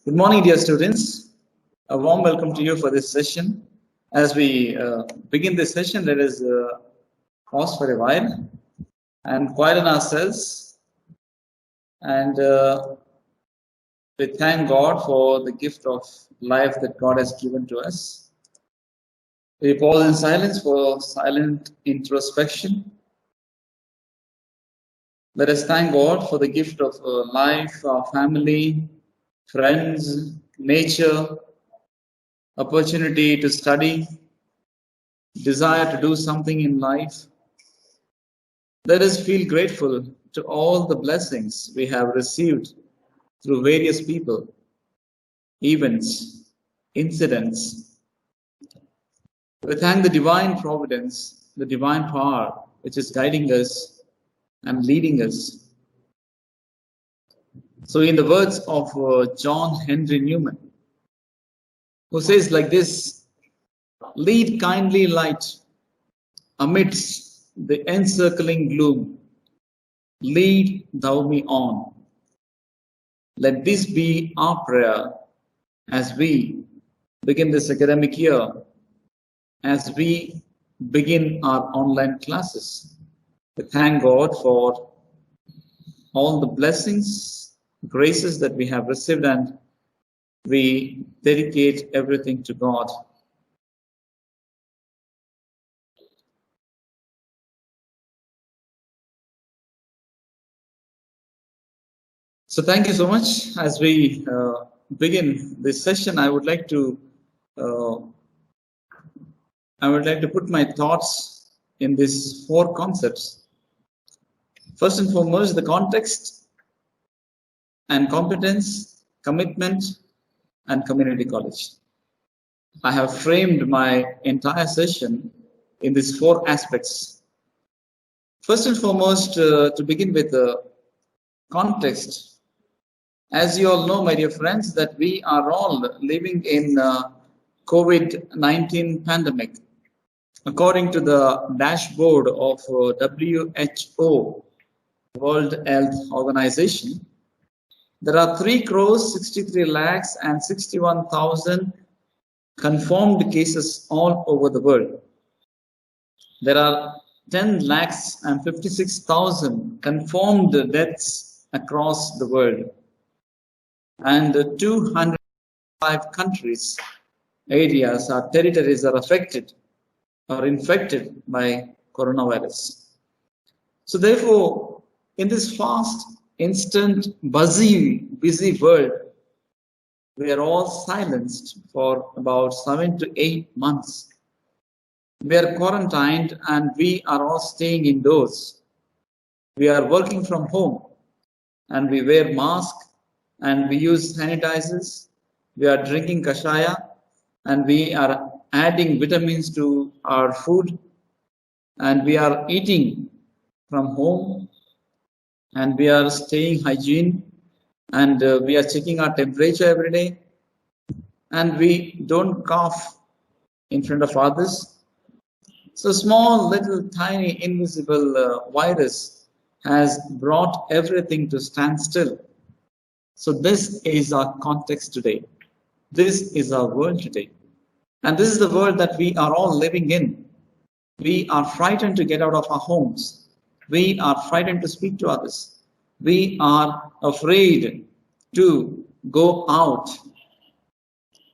Good morning, dear students. A warm welcome to you for this session. As we begin this session, let us pause for a while and quieten ourselves. And we thank God for the gift of life that God has given to us. We pause in silence for silent introspection. Let us thank God for the gift of life, our family, friends, nature, opportunity to study, desire to do something in life. Let us feel grateful to all the blessings we have received through various people, events, incidents. We thank the divine providence, the divine power which is guiding us and leading us. So, in the words of John Henry Newman, who says like this, lead kindly light amidst the encircling gloom, lead thou me on. Let this be our prayer as we begin this academic year, as we begin our online classes. We thank God for all the blessings, graces that we have received, and we dedicate everything to God. So thank you so much. As we begin this session, I would like to put my thoughts in these four concepts. First and foremost, the context and competence, commitment, and community college. I have framed my entire session in these four aspects. First and foremost, to begin with the context. As you all know, my dear friends, that we are all living in COVID-19 pandemic. According to the dashboard of WHO, World Health Organization, there are 3,63,61,000 confirmed cases all over the world. There are 10,56,000 confirmed deaths across the world. And 205 countries, areas, or territories are affected or infected by coronavirus. So therefore, in this fast, instant, busy world, we are all silenced for about 7 to 8 months. We are quarantined and we are all staying indoors. We are working from home and we wear masks and we use sanitizers. We are drinking kashaya and we are adding vitamins to our food, and we are eating from home, and we are staying hygiene, and we are checking our temperature every day, and we don't cough in front of others. So small, little, tiny, invisible virus has brought everything to stand still. So this is our context today. This is our world today. And this is the world that we are all living in. We are frightened to get out of our homes. We are frightened to speak to others. We are afraid to go out.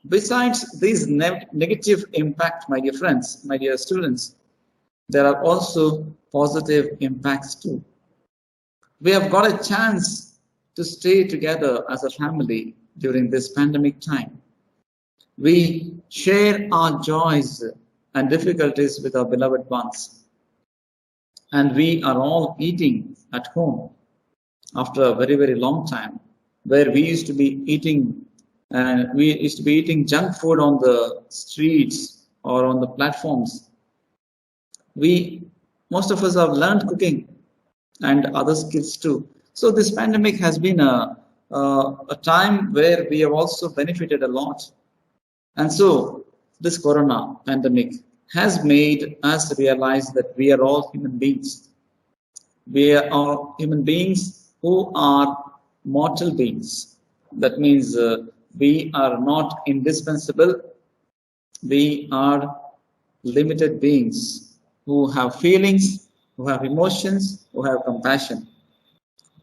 Besides this negative impact, my dear friends, my dear students, there are also positive impacts too. We have got a chance to stay together as a family during this pandemic time. We share our joys and difficulties with our beloved ones. And we are all eating at home after a very, very long time, where we used to be eating junk food on the streets or on the platforms. Most of us have learned cooking and other skills too. So this pandemic has been a time where we have also benefited a lot. And so this corona pandemic has made us realize that we are all human beings. We are all human beings who are mortal beings. That means We are not indispensable. We are limited beings who have feelings, who have emotions, who have compassion.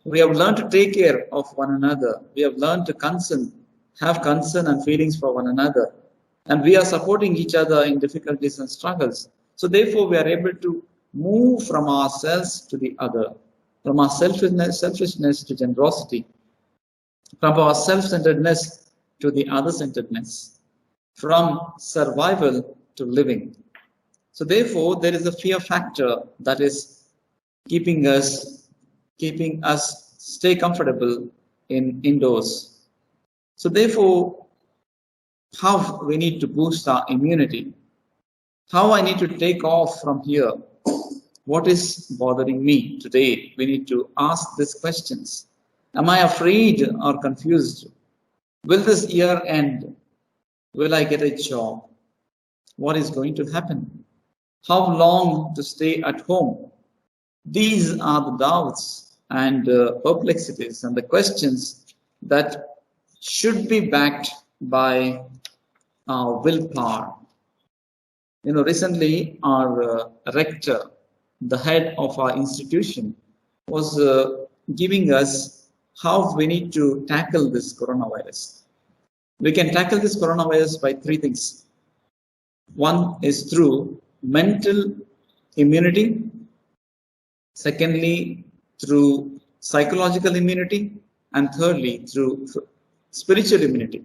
We have learned to take care of one another. We have learned to have concern and feelings for one another. And we are supporting each other in difficulties and struggles. So therefore, we are able to move from ourselves to the other, from our selfishness to generosity, from our self-centeredness to the other-centeredness, from survival to living. So therefore, there is a fear factor that is keeping us stay comfortable in indoors. So therefore, how we need to boost our immunity, how I need to take off from here, what is bothering me today? We need to ask these questions. Am I afraid or confused? Will this year end? Will I get a job? What is going to happen? How long to stay at home? These are the doubts and perplexities and the questions that should be backed by willpower. Recently our rector, the head of our institution, was giving us how we need to tackle this coronavirus. We can tackle this coronavirus by three things. One is through mental immunity. Secondly, through psychological immunity. And thirdly, through spiritual immunity.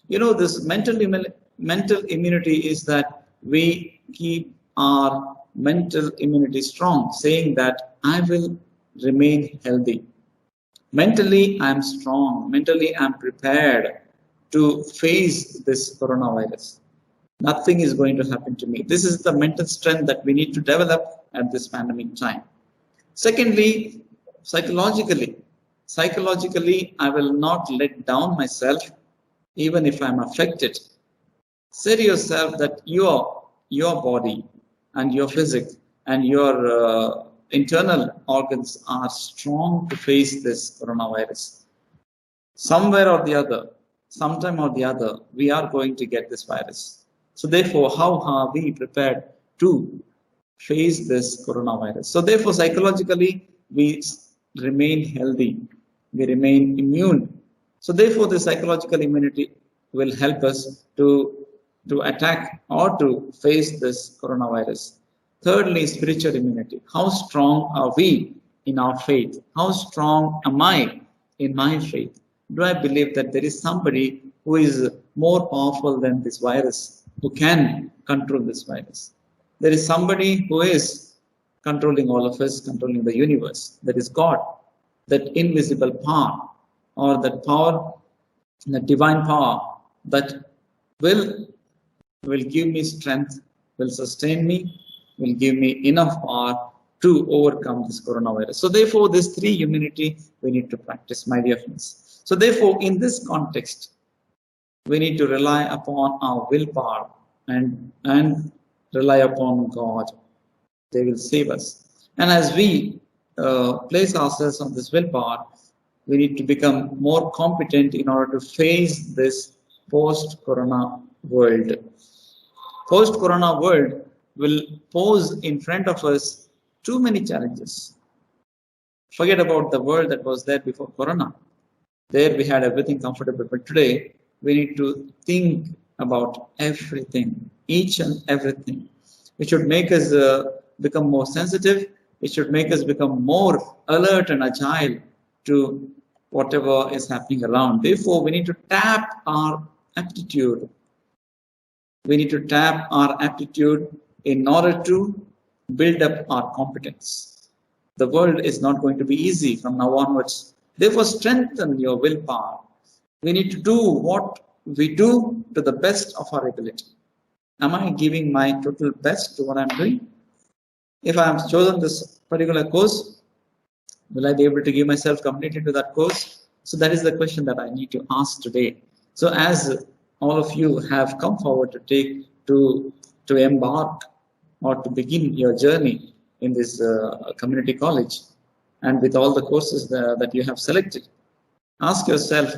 This mental immunity is that we keep our mental immunity strong, saying that I will remain healthy. Mentally, I am strong. Mentally, I am prepared to face this coronavirus. Nothing is going to happen to me. This is the mental strength that we need to develop at this pandemic time. Secondly, psychologically, I will not let down myself even if I'm affected. Say to yourself that your body and your physics and your internal organs are strong to face this coronavirus. Somewhere or the other, sometime or the other, we are going to get this virus. So therefore, how are we prepared to face this coronavirus? So therefore, psychologically, we remain healthy. We remain immune. So therefore, the psychological immunity will help us to attack or to face this coronavirus. Thirdly, spiritual immunity. How strong are we in our faith? How strong am I in my faith? Do I believe that there is somebody who is more powerful than this virus, who can control this virus? There is somebody who is controlling all of us, controlling the universe. That is God, that invisible power, or that power, the divine power that will give me strength, will sustain me, will give me enough power to overcome this coronavirus. So therefore, this three immunity we need to practice, my dear friends. So therefore, in this context, we need to rely upon our willpower and rely upon God. They will save us. And as we place ourselves on this willpower, we need to become more competent in order to face this post-corona world. Post-corona world will pose in front of us too many challenges. Forget about the world that was there before corona. There we had everything comfortable, but today we need to think about everything, each and everything. It should make us become more sensitive. It should make us become more alert and agile to whatever is happening around. Therefore, we need to tap our aptitude. We need to tap our aptitude in order to build up our competence. The world is not going to be easy from now onwards. Therefore, strengthen your willpower. We need to do what we do to the best of our ability. Am I giving my total best to what I'm doing? If I have chosen this particular course, will I be able to give myself completely to that course? So that is the question that I need to ask today. So as all of you have come forward to embark or to begin your journey in this community college, and with all the courses that you have selected, ask yourself,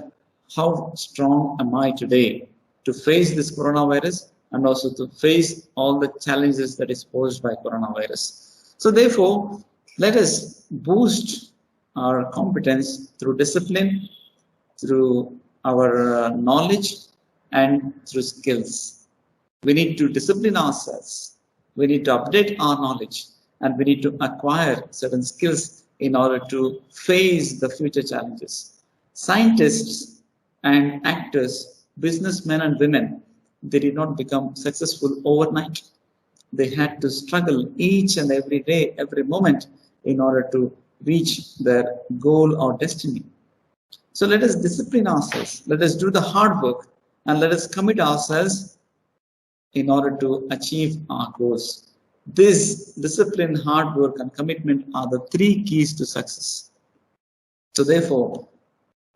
how strong am I today to face this coronavirus and also to face all the challenges that is posed by coronavirus. So therefore, let us boost our competence through discipline, through our knowledge, and through skills. We need to discipline ourselves. We need to update our knowledge, and we need to acquire certain skills in order to face the future challenges. Scientists and actors, businessmen and women, they did not become successful overnight. They had to struggle each and every day, every moment, in order to reach their goal or destiny. So let us discipline ourselves, let us do the hard work, and let us commit ourselves in order to achieve our goals. This discipline, hard work, and commitment are the three keys to success. So therefore,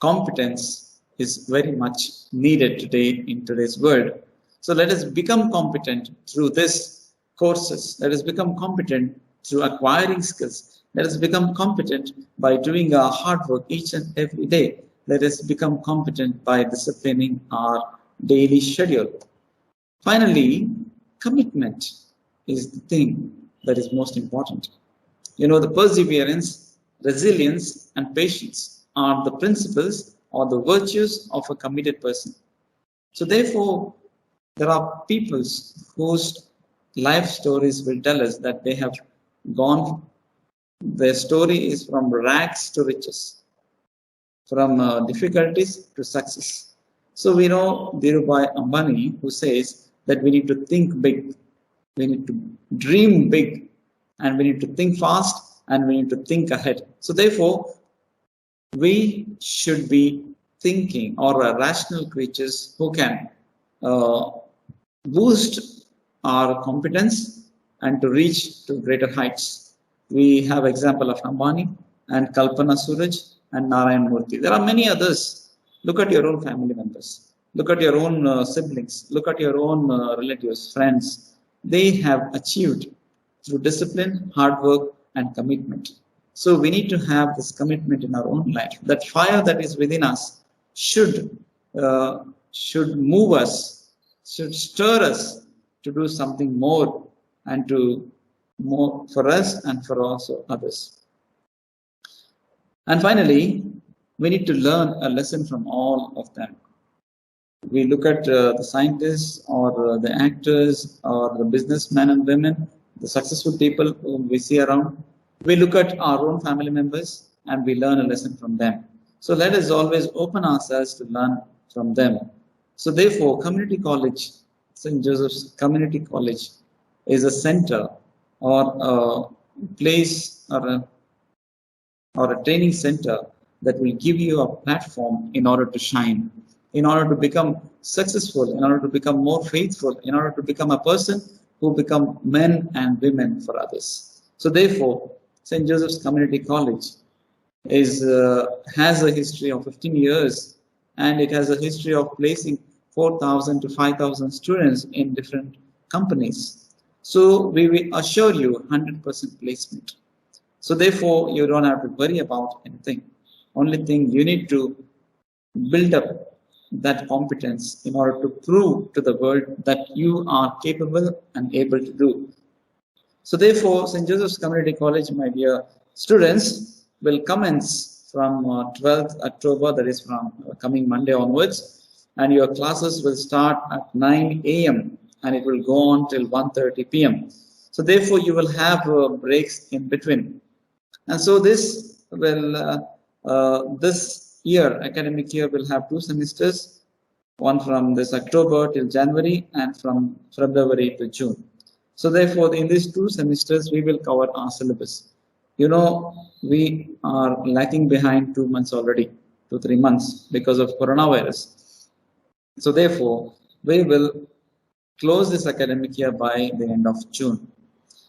competence is very much needed today in today's world. So let us become competent through these courses. Let us become competent through acquiring skills. Let us become competent by doing our hard work each and every day. Let us become competent by disciplining our daily schedule. Finally, commitment is the thing that is most important. The perseverance, resilience, and patience are the principles or the virtues of a committed person. So therefore, there are people whose life stories will tell us that they have gone, their story is from rags to riches, from difficulties to success. So we know Dhirubhai Ambani, who says that we need to think big, we need to dream big, and we need to think fast, and we need to think ahead. So therefore, we should be thinking or rational creatures who can boost our competence and to reach to greater heights. We have example of Ambani and Kalpana Suraj and Narayan Murthy. There are many others. Look at your own family members. Look at your own siblings. Look at your own relatives, friends. They have achieved through discipline, hard work, and commitment. So we need to have this commitment in our own life. That fire that is within us should move us, should stir us to do something more and to more for us and for also others. And finally, we need to learn a lesson from all of them. We look at the scientists or the actors or the businessmen and women, the successful people whom we see around. We look at our own family members and we learn a lesson from them. So let us always open ourselves to learn from them. So therefore, community college, St. Joseph's Community College, is a center or a place or a training center that will give you a platform in order to shine, in order to become successful, in order to become more faithful, in order to become a person who become men and women for others. So therefore, St. Joseph's Community College has a history of 15 years, and it has a history of placing 4,000 to 5,000 students in different companies. So we will assure you 100% placement. So therefore, you don't have to worry about anything. Only thing you need to build up that competence in order to prove to the world that you are capable and able to do. So therefore, St. Joseph's Community College, my dear students, will commence from 12th October, that is from coming Monday onwards, and your classes will start at 9 a.m. and it will go on till 1:30 p.m. So therefore, you will have breaks in between. And so this academic year will have 2 semesters, one from this October till January and from February to June. So therefore, in these 2 semesters, we will cover our syllabus. We are lacking behind 2 months already, 2-3 months because of coronavirus. So therefore, we will close this academic year by the end of June.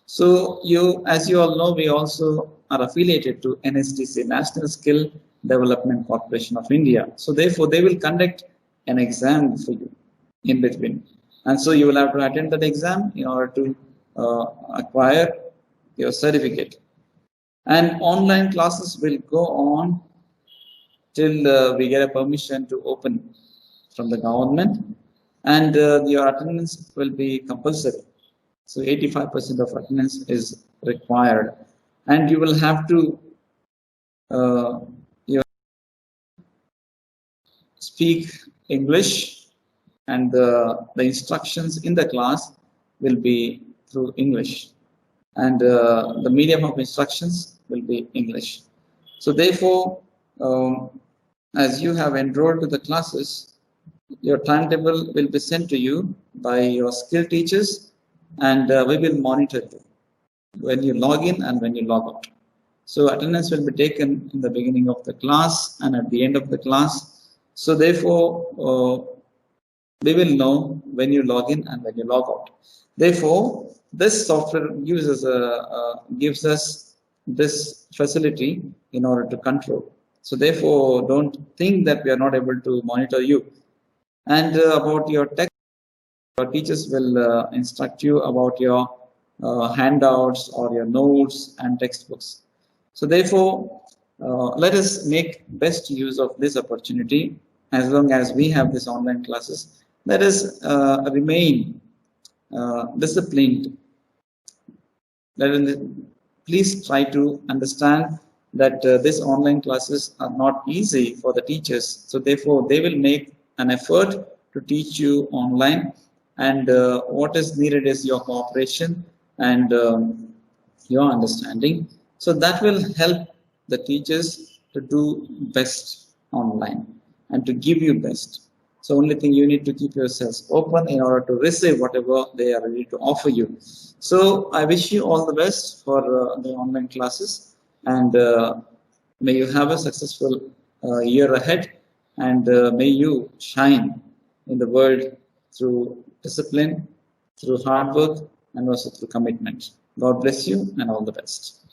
So as you all know, we also are affiliated to NSDC, National Skill Development Corporation of India. So therefore, they will conduct an exam for you in between. And so you will have to attend that exam in order to acquire your certificate. And online classes will go on till we get a permission to open from the government, and your attendance will be compulsory. So 85% of attendance is required, and you will have to uh, you speak English, and the instructions in the class will be through English, and the medium of instructions will be English. So therefore, as you have enrolled to the classes, your timetable will be sent to you by your skill teachers, and we will monitor you when you log in and when you log out. So attendance will be taken in the beginning of the class and at the end of the class. So therefore, we will know when you log in and when you log out. Therefore, this software gives us this facility in order to control. So therefore, don't think that we are not able to monitor you. And about your text, your teachers will instruct you about your handouts or your notes and textbooks. So therefore, let us make best use of this opportunity. As long as we have this online classes, let us remain disciplined. Please try to understand that these online classes are not easy for the teachers. So therefore, they will make an effort to teach you online, and what is needed is your cooperation and your understanding. So that will help the teachers to do best online and to give you best. So only thing you need to keep yourselves open in order to receive whatever they are ready to offer you. So I wish you all the best for the online classes, and may you have a successful year ahead, and may you shine in the world through discipline, through hard work, and also through commitment. God bless you and all the best.